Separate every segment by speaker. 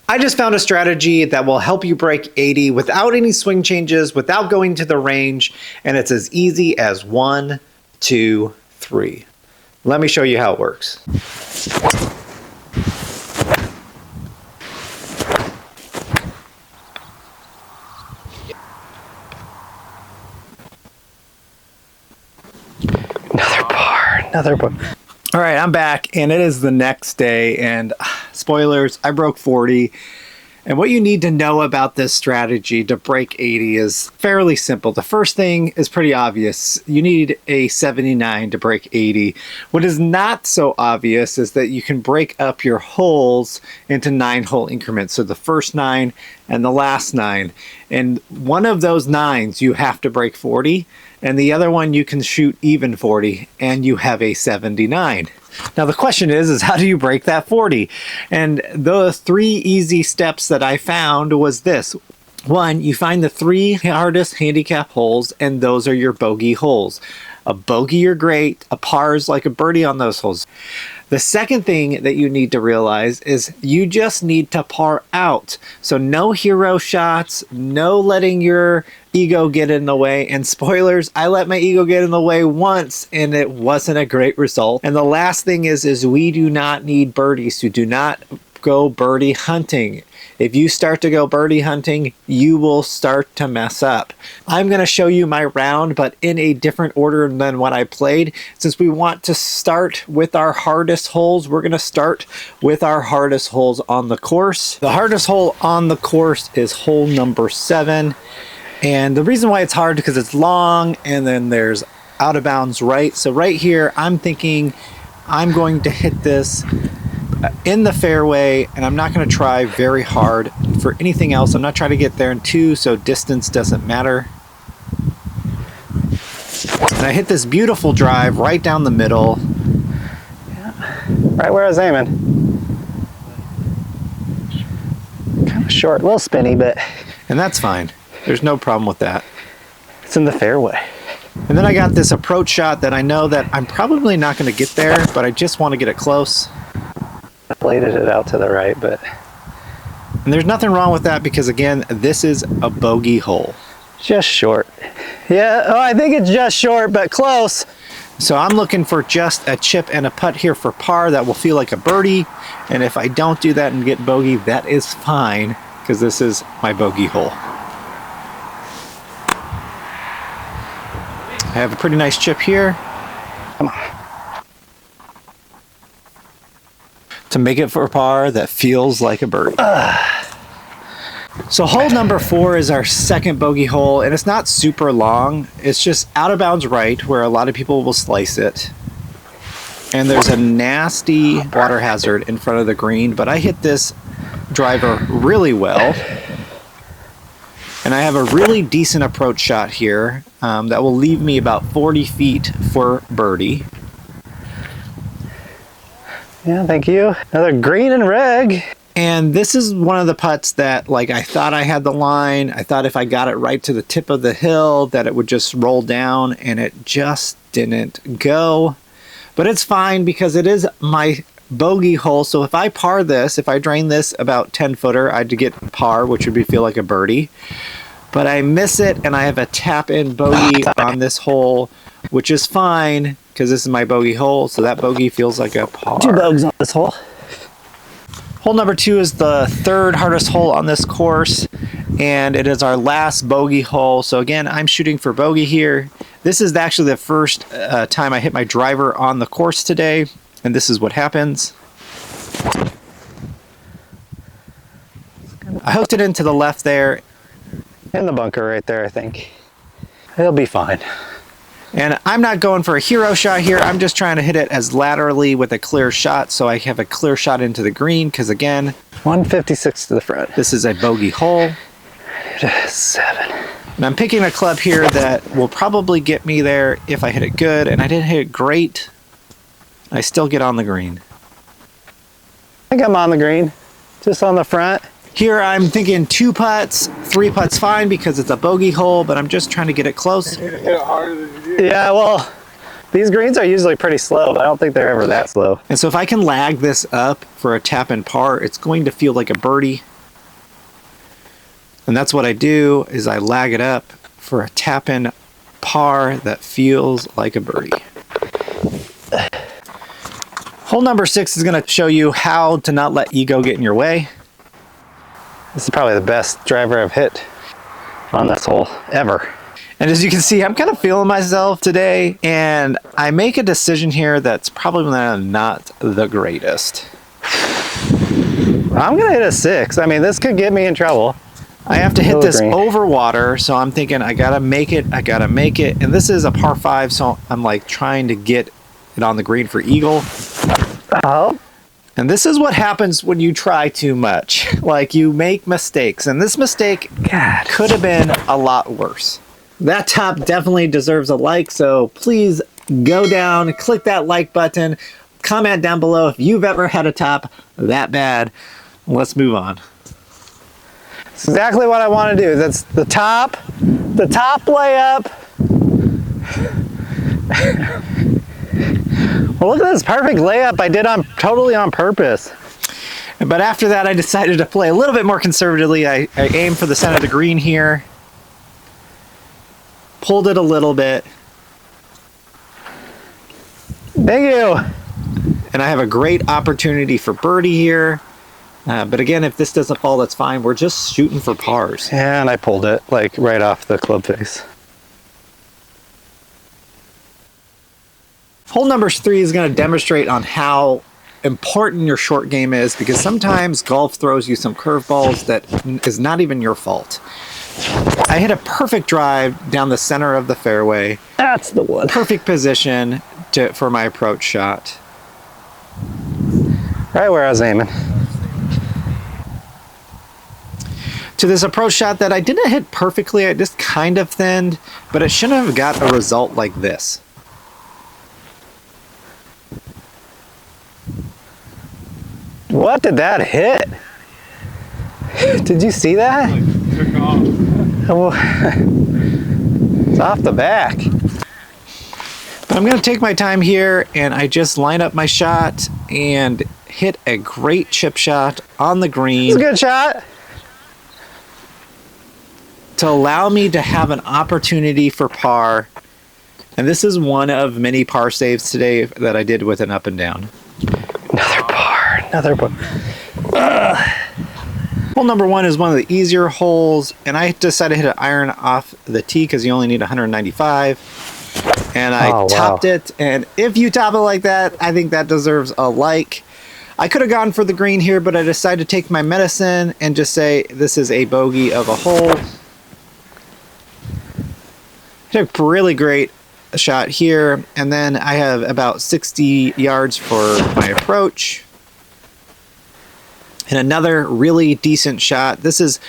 Speaker 1: I just found a strategy that will help you break 80 without any swing changes, without going to the range, and it's as easy as 1, 2, 3. Let me show you how it works. Another bar. All right, I'm back, and it is the next day, and spoilers, I broke 40. And what you need to know about this strategy to break 80 is fairly simple. The first thing is pretty obvious. You need a 79 to break 80. What is not so obvious is that you can break up your holes into 9-hole increments. So the first 9 and the last 9. And one of those 9s you have to break 40, and the other one you can shoot even 40, and you have a 79. Now the question is how do you break that 40? And the 3 easy steps that I found was this. 1, you find the 3 hardest handicap holes, and those are your bogey holes. A bogey, you're great. A par is like a birdie on those holes. The second thing that you need to realize is you just need to par out. So no hero shots, no letting your ego get in the way. And spoilers, I let my ego get in the way once and it wasn't a great result. And the last thing is we do not need birdies. You do not go birdie hunting. If you start to go birdie hunting, you will start to mess up. I'm going to show you my round, but in a different order than what I played. Since we want to start with our hardest holes, we're going to start with our hardest holes on the course. The hardest hole on the course is hole number 7. And the reason why it's hard because it's long and then there's out of bounds right. So right here, I'm thinking I'm going to hit this in the fairway, and I'm not going to try very hard for anything else. I'm not trying to get there in 2, so distance doesn't matter. And I hit this beautiful drive right down the middle.
Speaker 2: Yeah, right where I was aiming. Kind of short, a little spinny, but...
Speaker 1: And that's fine. There's no problem with that.
Speaker 2: It's in the fairway.
Speaker 1: And then I got this approach shot that I know that I'm probably not going to get there, but I just want to get it close.
Speaker 2: I bladed it out to the right, but...
Speaker 1: And there's nothing wrong with that because, again, this is a bogey hole.
Speaker 2: Just short. Yeah, oh, I think it's just short, but close.
Speaker 1: So I'm looking for just a chip and a putt here for par that will feel like a birdie. And if I don't do that and get bogey, that is fine because this is my bogey hole. I have a pretty nice chip here.
Speaker 2: Come on.
Speaker 1: To make it for a par that feels like a birdie. So hole number 4 is our second bogey hole, and it's not super long. It's just out of bounds right where a lot of people will slice it. And there's a nasty water hazard in front of the green, but I hit this driver really well. And I have a really decent approach shot here that will leave me about 40 feet for birdie.
Speaker 2: Yeah, thank you. Another green and reg.
Speaker 1: And this is one of the putts that, like, I thought I had the line. I thought if I got it right to the tip of the hill that it would just roll down, and it just didn't go. But it's fine because it is my bogey hole. So if I par this, if I drain this about 10-footer, I'd get par, which would feel like a birdie. But I miss it, and I have a tap-in bogey on this hole, which is fine because this is my bogey hole, so that bogey feels like a par.
Speaker 2: 2 bogeys on this hole.
Speaker 1: Hole number 2 is the 3rd hardest hole on this course, and it is our last bogey hole. So again, I'm shooting for bogey here. This is actually the first time I hit my driver on the course today, and this is what happens. I hooked it into the left there.
Speaker 2: In the bunker right there, I think. It'll be fine.
Speaker 1: And I'm not going for a hero shot here. I'm just trying to hit it as laterally with a clear shot so I have a clear shot into the green because, again,
Speaker 2: 156 to the front.
Speaker 1: This is a bogey hole.
Speaker 2: 7.
Speaker 1: And I'm picking a club here that will probably get me there if I hit it good. And I didn't hit it great. I still get on the green.
Speaker 2: I think I'm on the green. Just on the front.
Speaker 1: Here I'm thinking 2 putts, 3 putts fine because it's a bogey hole, but I'm just trying to get it close.
Speaker 2: Yeah, well, these greens are usually pretty slow, but I don't think they're ever that slow.
Speaker 1: And so if I can lag this up for a tap and par, it's going to feel like a birdie. And that's what I do, is I lag it up for a tap-in par that feels like a birdie. Hole number 6 is going to show you how to not let ego get in your way.
Speaker 2: This is probably the best driver I've hit on this hole ever.
Speaker 1: And as you can see, I'm kind of feeling myself today, and I make a decision here that's probably not the greatest.
Speaker 2: I'm gonna hit a 6. I mean, this could get me in trouble.
Speaker 1: I have to hit this over water, so I'm thinking I gotta make it, and this is a par 5, so I'm like trying to get it on the green for eagle.
Speaker 2: Oh.
Speaker 1: And this is what happens when you try too much. Like, you make mistakes, and this mistake could have been a lot worse. That top definitely deserves a like, so please go down, click that like button, comment down below if you've ever had a top that bad. Let's move on.
Speaker 2: It's exactly what I want to do. That's the top layup. Well, look at this perfect layup I did totally on purpose.
Speaker 1: But after that, I decided to play a little bit more conservatively. I aimed for the center of the green here. Pulled it a little bit.
Speaker 2: Thank you.
Speaker 1: And I have a great opportunity for birdie here. But again, if this doesn't fall, that's fine. We're just shooting for pars.
Speaker 2: And I pulled it like right off the club face.
Speaker 1: Hole number 3 is going to demonstrate on how important your short game is, because sometimes golf throws you some curveballs that is not even your fault. I hit a perfect drive down the center of the fairway.
Speaker 2: That's the one.
Speaker 1: Perfect position for my approach shot.
Speaker 2: Right where I was aiming.
Speaker 1: To this approach shot that I didn't hit perfectly, I just kind of thinned, but it shouldn't have got a result like this.
Speaker 2: What did that hit? Did you see that?
Speaker 3: It took off.
Speaker 2: It's off the back.
Speaker 1: But I'm going to take my time here, and I just line up my shot and hit a great chip shot on the green.
Speaker 2: It's a good shot.
Speaker 1: To allow me to have an opportunity for par. And this is one of many par saves today that I did with an up and down.
Speaker 2: Another par. Another par.
Speaker 1: Hole number 1 is one of the easier holes, and I decided to hit an iron off the tee because you only need 195. And I topped it, and if you top it like that, I think that deserves a like. I could have gone for the green here, but I decided to take my medicine and just say this is a bogey of a hole. Hit a really great shot here, and then I have about 60 yards for my approach. And another really decent shot. This is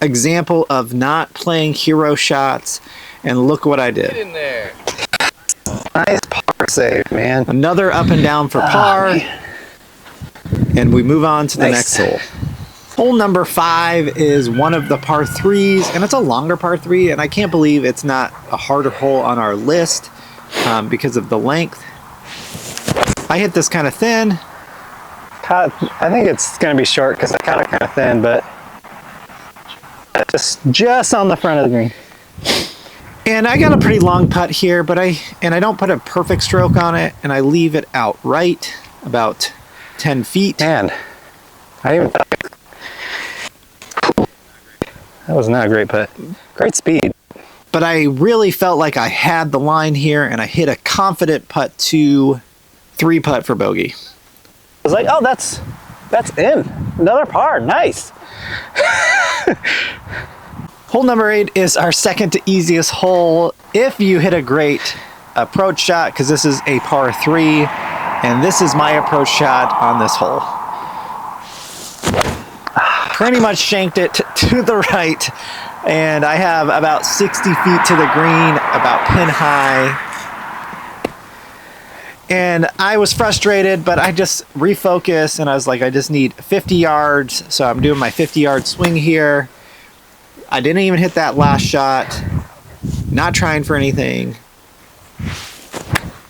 Speaker 1: example of not playing hero shots, and look what I did.
Speaker 3: Get in there.
Speaker 2: Nice par save, man.
Speaker 1: Another up and down for par. And we move on to the next hole. Hole number 5 is one of the par 3s, and it's a longer par 3, and I can't believe it's not a harder hole on our list because of the length. I hit this kind of thin.
Speaker 2: I think it's going to be short because I kind of thin, but just on the front of the green.
Speaker 1: And I got a pretty long putt here, but I don't put a perfect stroke on it, and I leave it out right about 10 feet.
Speaker 2: And I even thought that was not a great putt. Great speed.
Speaker 1: But I really felt like I had the line here, and I hit a confident putt to 3 putt for bogey.
Speaker 2: I was like, oh, that's in. Another par. Nice.
Speaker 1: Hole number 8 is our second to easiest hole. If you hit a great approach shot, because this is a par 3, and this is my approach shot on this hole. Pretty much shanked it to the right, and I have about 60 feet to the green, about pin high. And I was frustrated, but I just refocused, and I was like, I just need 50 yards, so I'm doing my 50-yard swing here. I didn't even hit that last shot, not trying for anything.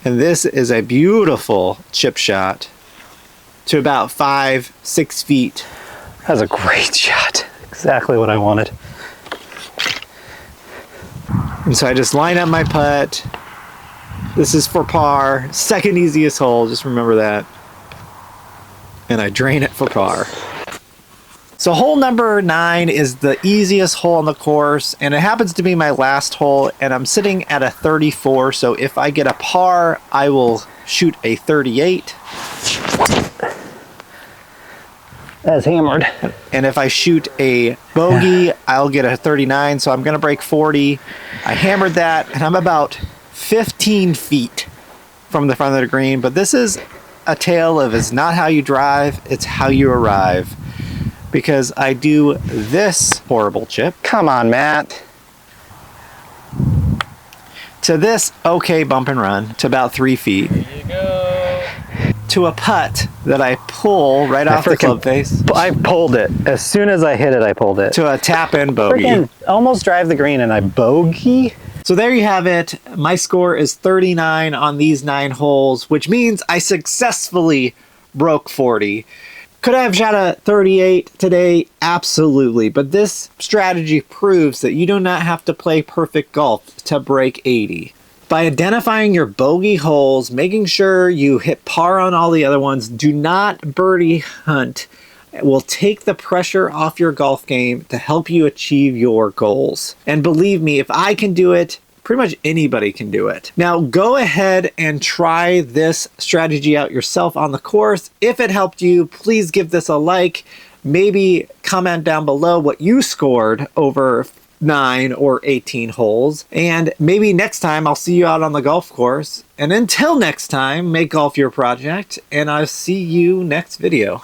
Speaker 1: And this is a beautiful chip shot to about 5-6 feet.
Speaker 2: That was a great shot. Exactly what I wanted.
Speaker 1: And so I just line up my putt. This is for par. Second easiest hole, just remember that. And I drain it for par. So hole number 9 is the easiest hole on the course, and it happens to be my last hole, and I'm sitting at a 34, so if I get a par, I will shoot a 38.
Speaker 2: That's hammered.
Speaker 1: And if I shoot a bogey, I'll get a 39, so I'm going to break 40. I hammered that, and I'm about 15 feet from the front of the green, but this is a tale of it's not how you drive, it's how you arrive. Because I do this horrible chip.
Speaker 2: Come on, Matt.
Speaker 1: To this okay bump and run to about 3 feet.
Speaker 3: There you go.
Speaker 1: To a putt that I pull right off the club face.
Speaker 2: I pulled it. As soon as I hit it, I pulled it.
Speaker 1: To a tap-in bogey.
Speaker 2: Freaking almost drive the green and I bogey.
Speaker 1: So there you have it. My score is 39 on these 9 holes, which means I successfully broke 40. Could I have shot a 38 today? Absolutely. But this strategy proves that you do not have to play perfect golf to break 80. By identifying your bogey holes, making sure you hit par on all the other ones, do not birdie hunt. It will take the pressure off your golf game to help you achieve your goals. And believe me, if I can do it, pretty much anybody can do it. Now go ahead and try this strategy out yourself on the course. If it helped you, please give this a like. Maybe comment down below what you scored over 9 or 18 holes. And maybe next time I'll see you out on the golf course. And until next time, make golf your project, and I'll see you next video.